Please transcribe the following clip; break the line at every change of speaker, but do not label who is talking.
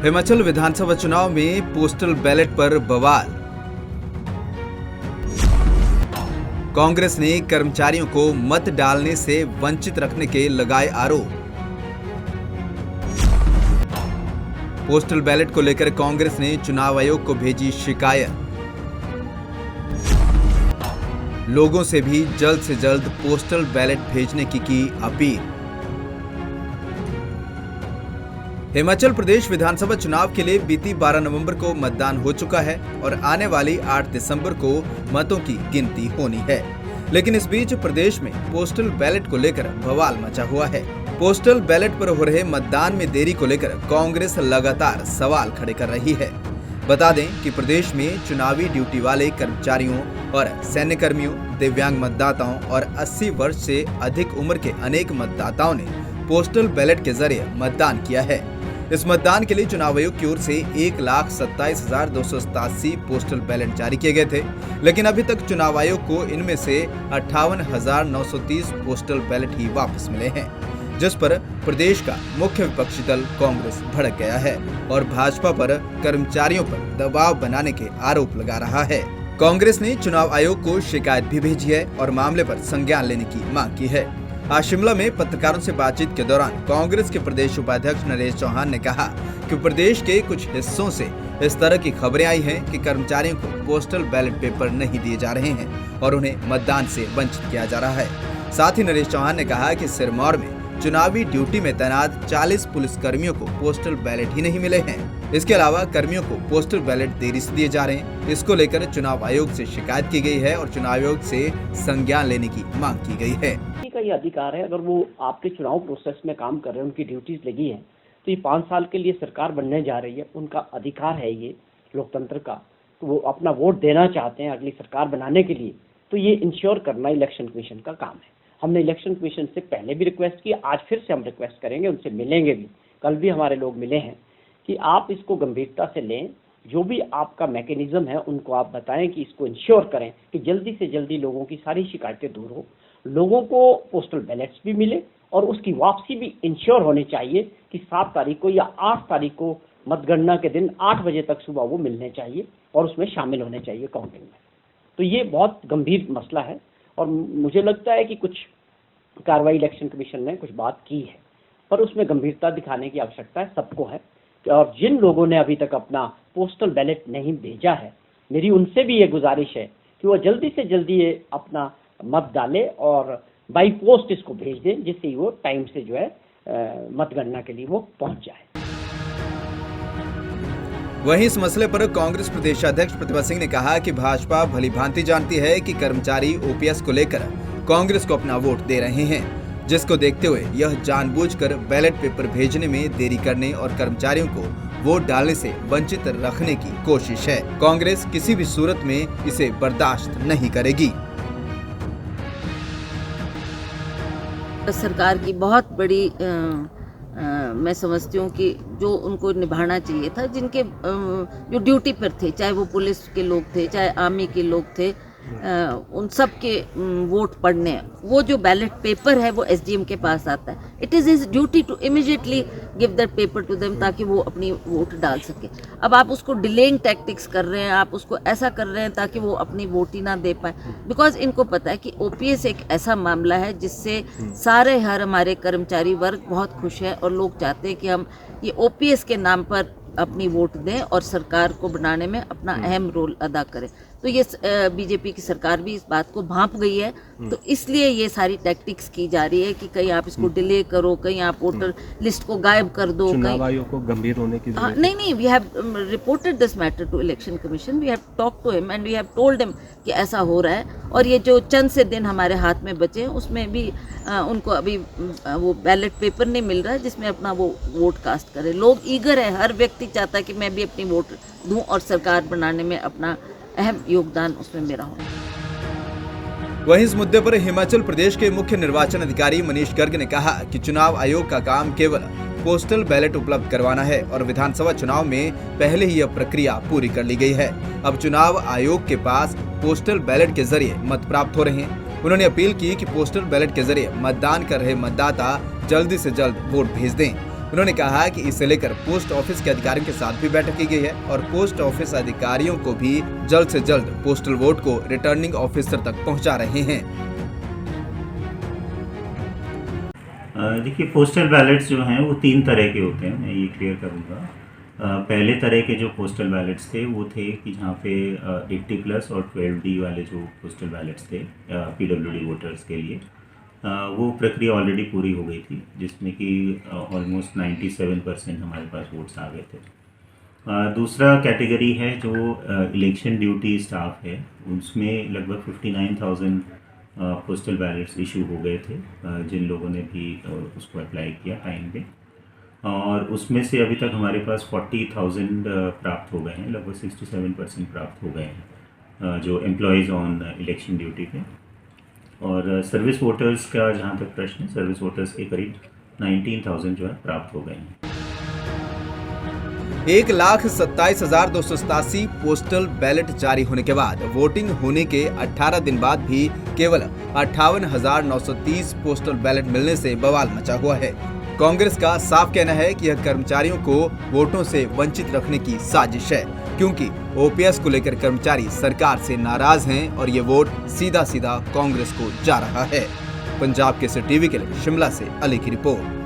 हिमाचल विधानसभा चुनाव में postal ballot पर बवाल। कांग्रेस ने कर्मचारियों को मत डालने से वंचित रखने के लगाए आरोप। पोस्टल बैलेट को लेकर कांग्रेस ने चुनाव आयोग को भेजी शिकायत। लोगों से भी जल्द से जल्द पोस्टल बैलेट भेजने की अपील। हिमाचल प्रदेश विधानसभा चुनाव के लिए बीती 12 नवंबर को मतदान हो चुका है और आने वाली 8 दिसंबर को मतों की गिनती होनी है। लेकिन इस बीच प्रदेश में पोस्टल बैलेट को लेकर बवाल मचा हुआ है। पोस्टल बैलेट पर हो रहे मतदान में देरी को लेकर कांग्रेस लगातार सवाल खड़े कर रही है। बता दें कि प्रदेश में चुनावी ड्यूटी वाले कर्मचारियों और सैन्य कर्मियों, दिव्यांग मतदाताओं और 80 वर्ष से अधिक उम्र के अनेक मतदाताओं ने पोस्टल बैलेट के जरिए मतदान किया है। इस मतदान के लिए चुनाव आयोग की ओर से 1,27,287 पोस्टल बैलेट जारी किए गए थे, लेकिन अभी तक चुनाव आयोग को इनमें से 58,930 पोस्टल बैलेट ही वापस मिले हैं, जिस पर प्रदेश का मुख्य विपक्षी दल कांग्रेस भड़क गया है और भाजपा पर कर्मचारियों पर दबाव बनाने के आरोप लगा रहा है। कांग्रेस ने चुनाव आयोग को शिकायत भी भेजी है और मामले पर संज्ञान लेने की मांग की है। आज शिमला में पत्रकारों से बातचीत के दौरान कांग्रेस के प्रदेश उपाध्यक्ष नरेश चौहान ने कहा कि प्रदेश के कुछ हिस्सों से इस तरह की खबरें आई हैं कि कर्मचारियों को पोस्टल बैलेट पेपर नहीं दिए जा रहे हैं और उन्हें मतदान से वंचित किया जा रहा है। साथ ही नरेश चौहान ने कहा कि सिरमौर में चुनावी ड्यूटी में तैनात 40 पुलिस कर्मियों को पोस्टल बैलेट ही नहीं मिले हैं। इसके अलावा कर्मियों को पोस्टल बैलेट देरी से दिए जा रहे हैं। इसको लेकर चुनाव आयोग से शिकायत की गई है और चुनाव आयोग से संज्ञान लेने की मांग की गई है।
का ये अधिकार है, अगर वो आपके चुनाव प्रोसेस में काम कर रहे हैं, उनकी ड्यूटीज लगी है, तो ये 5 साल के लिए सरकार बनने जा रही है, उनका अधिकार है ये लोकतंत्र का। तो वो अपना वोट देना चाहते हैं अगली सरकार बनाने के लिए, तो ये इंश्योर करना इलेक्शन कमीशन का काम है। हमने इलेक्शन कमीशन से पहले भी रिक्वेस्ट की, आज फिर से हम रिक्वेस्ट करेंगे, उनसे मिलेंगे भी, कल भी हमारे लोग मिले हैं, कि आप इसको गंभीरता से लें। जो भी आपका मैकेनिज्म है उनको आप बताएं कि इसको इंश्योर करें कि जल्दी से जल्दी लोगों की सारी शिकायतें दूर हो, लोगों को पोस्टल बैलेट्स भी मिले और उसकी वापसी भी इंश्योर होनी चाहिए कि 7 तारीख को या 8 तारीख को मतगणना के दिन 8 बजे तक सुबह वो मिलने चाहिए और उसमें शामिल होने चाहिए काउंटिंग में। तो ये बहुत गंभीर मसला है और मुझे लगता है कि कुछ कार्रवाई इलेक्शन कमीशन ने कुछ बात की है, पर उसमें गंभीरता दिखाने की आवश्यकता है सबको है। और जिन लोगों ने अभी तक अपना पोस्टल बैलेट नहीं भेजा है, मेरी उनसे भी ये गुजारिश है कि वो जल्दी से जल्दी ये अपना मत डाले और बाई पोस्ट इसको भेज दें, जिससे वो टाइम से जो है मतगणना के लिए वो पहुंच जाए।
वहीं इस मसले पर कांग्रेस प्रदेशाध्यक्ष प्रतिभा सिंह ने कहा कि भाजपा भली भांति जानती है कि कर्मचारी ओपीएस को लेकर कांग्रेस को अपना वोट दे रहे हैं, जिसको देखते हुए यह जानबूझकर बैलेट पेपर भेजने में देरी करने और कर्मचारियों को वोट डालने से वंचित रखने की कोशिश है। कांग्रेस किसी भी सूरत में इसे बर्दाश्त नहीं करेगी।
सरकार की बहुत बड़ी मैं समझती हूँ कि जो उनको निभाना चाहिए था, जिनके जो ड्यूटी पर थे, चाहे वो पुलिस के लोग थे, चाहे आर्मी के लोग थे, उन सब के वोट पड़ने, वो जो बैलेट पेपर है वो एसडीएम के पास आता है। It is his duty to immediately give that paper to them ताकि वो अपनी वोट डाल सके। अब आप उसको डिलेइंग टैक्टिक्स कर रहे हैं, आप उसको ऐसा कर रहे हैं ताकि वो अपनी वोट ही ना दे पाए, बिकॉज इनको पता है कि ओपीएस एक ऐसा मामला है जिससे सारे हमारे कर्मचारी वर्ग बहुत खुश है और लोग चाहते हैं कि हम ये ओपीएस के नाम पर अपनी वोट दें और सरकार को बनाने में अपना अहम रोल अदा करें। तो ये बीजेपी की सरकार भी इस बात को भांप गई है, तो इसलिए ये सारी टैक्टिक्स की जा रही है कि कहीं आप इसको डिले करो, कहीं आप वोटर लिस्ट को गायब कर दो।
चुनाव आयोग को गंभीर होने की जरूरत
नहीं, we have reported this matter to election commission, we have talk to him and we have told him कि ऐसा हो रहा है और ये जो चंद से दिन हमारे हाथ में बचे हैं उसमें भी उनको अभी वो बैलेट पेपर नहीं मिल रहा है जिसमें अपना वो वोट कास्ट करे। लोग ईगर है, हर व्यक्ति चाहता है कि मैं भी अपनी वोट दूं और सरकार बनाने में अपना अहम योगदान उसमें मेरा हो।
वहीं इस मुद्दे पर हिमाचल प्रदेश के मुख्य निर्वाचन अधिकारी मनीष गर्ग ने कहा कि चुनाव आयोग का काम केवल पोस्टल बैलेट उपलब्ध करवाना है और विधानसभा चुनाव में पहले ही यह प्रक्रिया पूरी कर ली गई है। अब चुनाव आयोग के पास पोस्टल बैलेट के जरिए मत प्राप्त हो रहे हैं। उन्होंने अपील की कि पोस्टल बैलेट के जरिए मतदान कर रहे मतदाता जल्दी से जल्द वोट भेज दें। उन्होंने कहा कि इसे लेकर पोस्ट ऑफिस के अधिकारियों के साथ भी बैठक की गई है और पोस्ट ऑफिस अधिकारियों को भी जल्द से जल्द पोस्टल वोट को रिटर्निंग ऑफिसर तक पहुंचा रहे हैं।
देखिए, पोस्टल बैलेट्स जो हैं वो 3 तरह के होते हैं, मैं ये क्लियर करूँगा। पहले तरह के जो पोस्टल बैलेट्स थे वो थे कि जहाँ पे 80+ और 12D वाले जो पोस्टल बैलेट्स थे PWD वोटर्स के लिए, वो प्रक्रिया ऑलरेडी पूरी हो गई थी, जिसमें कि ऑलमोस्ट 97% हमारे पास वोट्स आ गए थे। दूसरा कैटेगरी है जो इलेक्शन ड्यूटी स्टाफ है, उसमें लगभग 59,000 पोस्टल बैलेट्स इशू हो गए थे, जिन लोगों ने भी उसको अप्लाई किया टाइम पे, और उसमें से अभी तक हमारे पास 40,000 प्राप्त हो गए हैं, लगभग 67% प्राप्त हो गए हैं जो एम्प्लॉयज़ ऑन इलेक्शन ड्यूटी पे। और सर्विस वोटर्स का जहाँ तक प्रश्न है, सर्विस वोटर्स के करीब 19,000 जो है प्राप्त हो गए हैं।
1,27,287 पोस्टल बैलेट जारी होने के बाद वोटिंग होने के 18 दिन बाद भी केवल 58,930 पोस्टल बैलेट मिलने से बवाल मचा हुआ है। कांग्रेस का साफ कहना है कि यह कर्मचारियों को वोटों से वंचित रखने की साजिश है, क्योंकि ओपीएस को लेकर कर्मचारी सरकार से नाराज हैं और ये वोट सीधा सीधा कांग्रेस को जा रहा है। पंजाब केसरी टीवी के लिए शिमला से अली की रिपोर्ट।